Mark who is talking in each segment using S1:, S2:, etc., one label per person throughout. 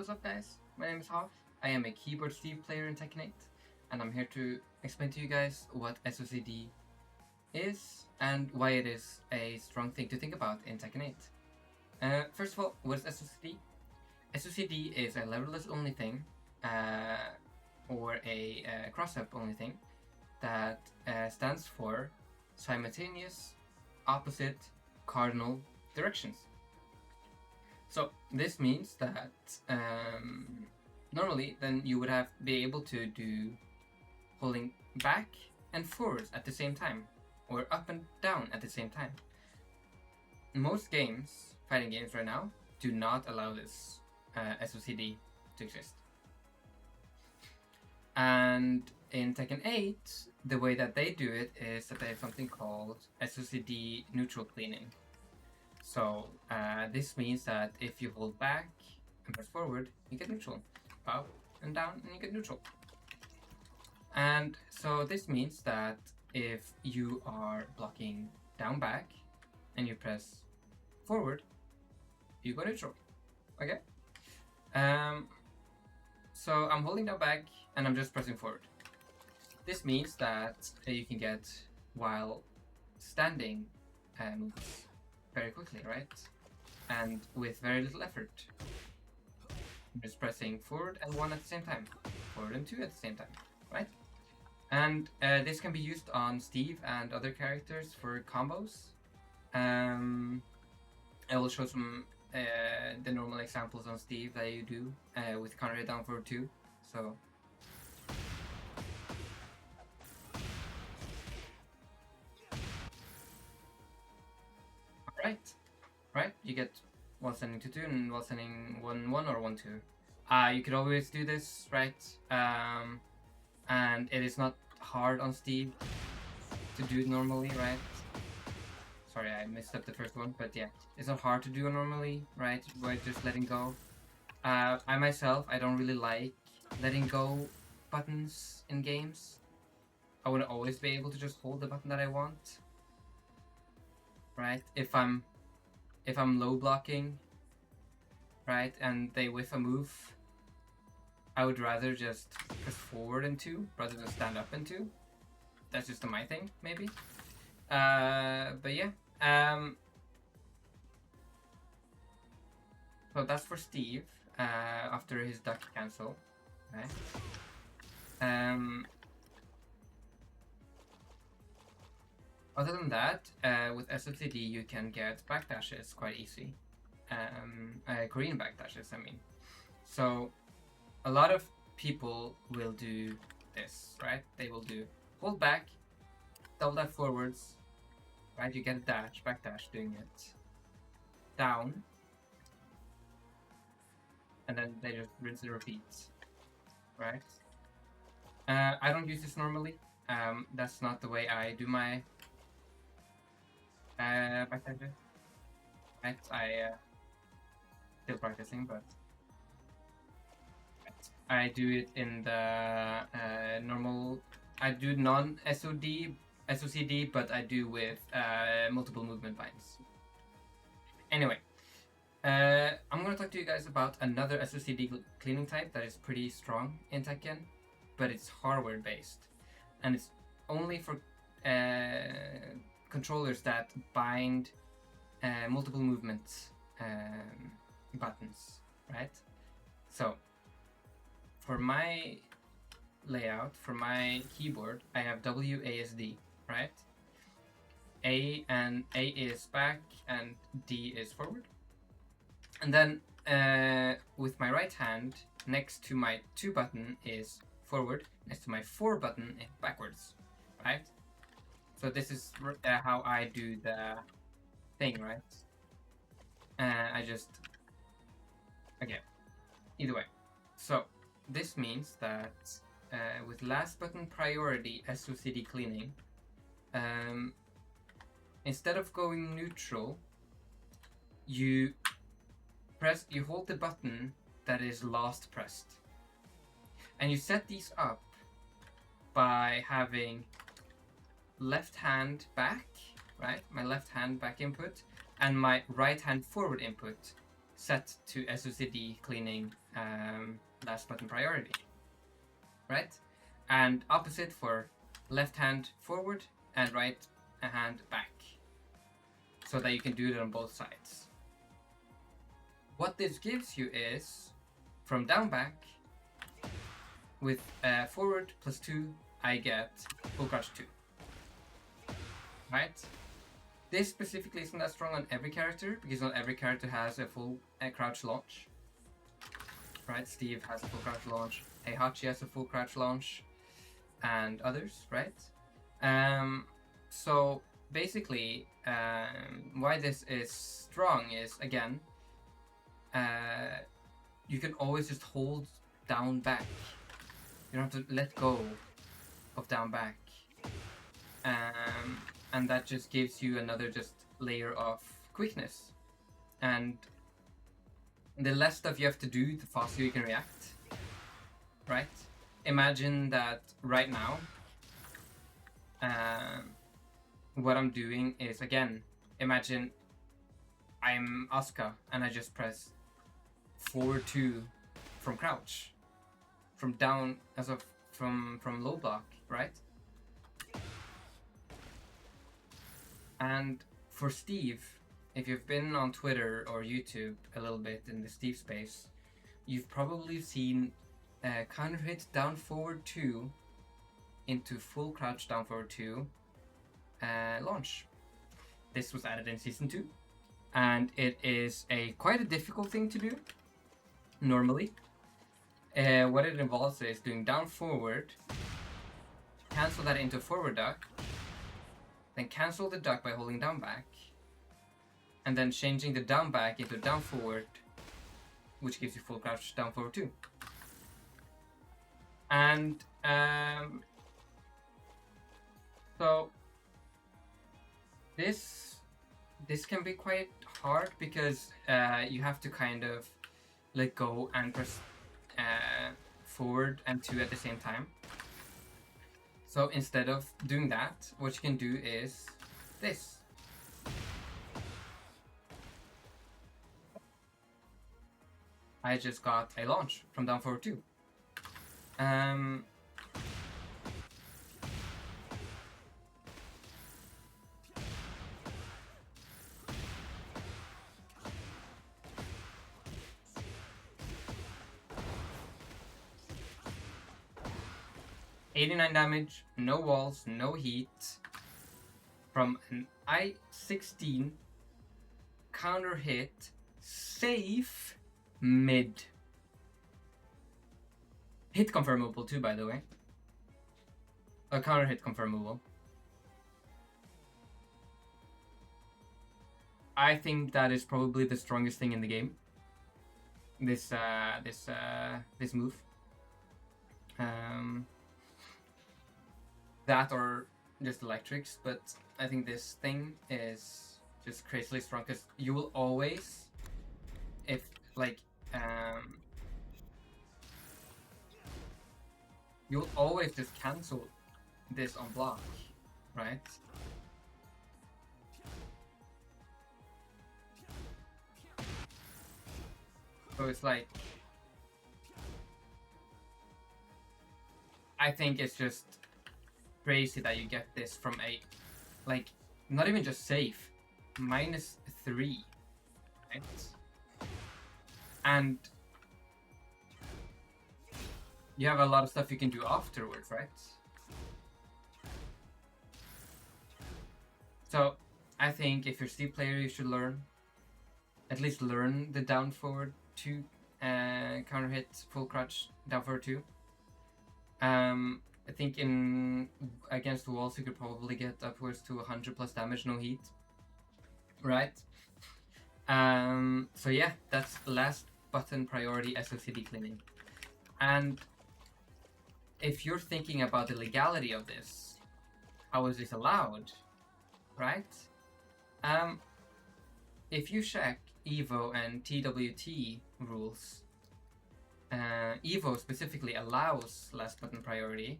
S1: what's up guys? My name is Hoff. I am a keyboard Steve player in Tekken 8, and I'm here to explain to you guys what SOCD is and why it is a strong thing to think about in Tekken 8. First of all, what is SOCD? SOCD is a leverless only thing, or a cross-up only thing, that stands for simultaneous opposite cardinal directions. So this means that normally then you would be able to do holding back and forwards at the same time, or up and down at the same time. Most games, fighting games right now, do not allow this SOCD to exist. And in Tekken 8, the way that they do it is that they have something called SOCD neutral cleaning. So this means that if you hold back and press forward, you get neutral. Up and down, and you get neutral. And so this means that if you are blocking down back and you press forward, you go neutral. Okay? So I'm holding down back and I'm just pressing forward. This means that you can get while standing moves very quickly, right? And with very little effort. I'm just pressing forward and 1 at the same time. Forward and 2 at the same time, right? And this can be used on Steve and other characters for combos. I will show some the normal examples on Steve that you do with Counterhit down forward 2. So right, you get while sending 2-2 and while sending 1-1 or 1-2. You could always do this, right? And it is not hard on Steve to do it normally, right? Sorry, I messed up the first one, but yeah, it's not hard to do it normally, right? By just letting go. I myself, I don't really like letting go buttons in games. I want to always be able to just hold the button that I want, right? If I'm low blocking, right, and they whiff a move, I would rather just press forward in 2 rather than stand up in 2. That's just my thing, maybe. But yeah. So that's for Steve after his duck cancel, right? Other than that, with SOCD you can get backdashes quite easy. Korean backdashes, I mean. So a lot of people will do this, right? They will do hold back, double that forwards, right? You get a dash, backdash doing it. Down. And then they just rinse and repeat, right? I don't use this normally. That's not the way I do my backdash. Right? Still practicing, but I do it in the normal. I do non-SOCD, but I do with multiple movement binds. Anyway, I'm gonna talk to you guys about another SOCD cleaning type that is pretty strong in Tekken, but it's hardware based, and it's only for controllers that bind multiple movement buttons, right? So for my layout, for my keyboard, I have WASD, right? A is back and D is forward. And then with my right hand, next to my 2 button is forward, next to my 4 button is backwards, right? So this is how I do the thing, right? I just, okay, either way. So this means that with last button priority SOCD cleaning, instead of going neutral, you hold the button that is last pressed, and you set these up by having left hand back, right? My left hand back input and my right hand forward input set to SOCD cleaning last button priority, right? And opposite for left hand forward and right hand back, so that you can do it on both sides. What this gives you is, from down back, with forward +2, I get full crouch 2. Right? This specifically isn't that strong on every character, because not every character has a full crouch launch. Right? Steve has a full crouch launch, Heihachi has a full crouch launch, and others, right? So basically, why this is strong is, again, you can always just hold down back. You don't have to let go of down back. And that just gives you another just layer of quickness. And the less stuff you have to do, the faster you can react. Right? Imagine that right now, what I'm doing is, again, imagine I'm Asuka and I just press forward 2 from crouch, from down, from low block, right? And for Steve, if you've been on Twitter or YouTube a little bit in the Steve space, you've probably seen Counterhit down forward 2 into full crouch down forward 2 launch. This was added in Season 2, and it is quite a difficult thing to do, normally. What it involves is doing down forward, cancel that into forward duck, then cancel the duck by holding down back, and then changing the down back into down forward, which gives you full crouch down forward 2. And so this can be quite hard, because you have to kind of let go and press forward and 2 at the same time. So instead of doing that, what you can do is this. I just got a launch from down forward 2. 89 damage, no walls, no heat, from an I-16 counter hit, safe mid. Hit confirmable too, by the way. A counter hit confirmable. I think that is probably the strongest thing in the game. This move. That or just electrics, but I think this thing is just crazily strong, because you will always, if like, you'll always just cancel this on block, right? So it's like, I think it's just crazy that you get this from a, like, not even just safe, -3, right? And you have a lot of stuff you can do afterwards, right? So I think if you're a Steve player, you should at least learn the down forward 2 counter hit full crouch down forward 2. I think against walls you could probably get upwards to 100+ damage, no heat, right? So yeah, that's last button priority SOCD cleaning. And if you're thinking about the legality of this, how is this allowed, right? If you check EVO and TWT rules, EVO specifically allows last button priority,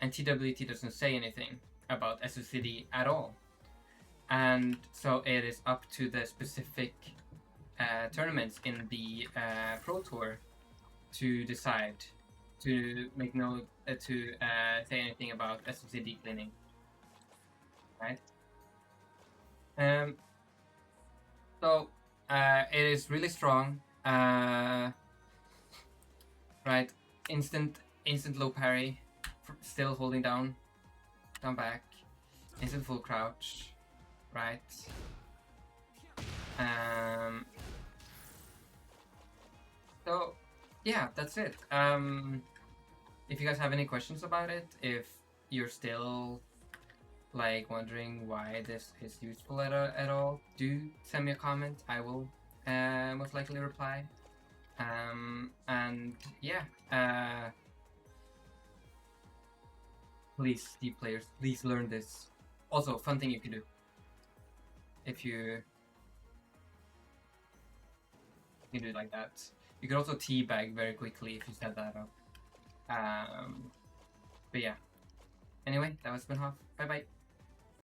S1: and TWT doesn't say anything about SOCD at all. And so it is up to the specific tournaments in the Pro Tour to decide to make no to say anything about SOCD cleaning, right? So it is really strong, right? Instant low parry, still holding down back, instant full crouch, right? So yeah, that's it. If you guys have any questions about it, if you're still like wondering why this is useful at all, do send me a comment. I will most likely reply. And yeah, please, Steep players, please learn this. Also, fun thing you can do if you can do it like that. You can also teabag very quickly if you set that up. But yeah. Anyway, that was Spinhoff. Bye bye.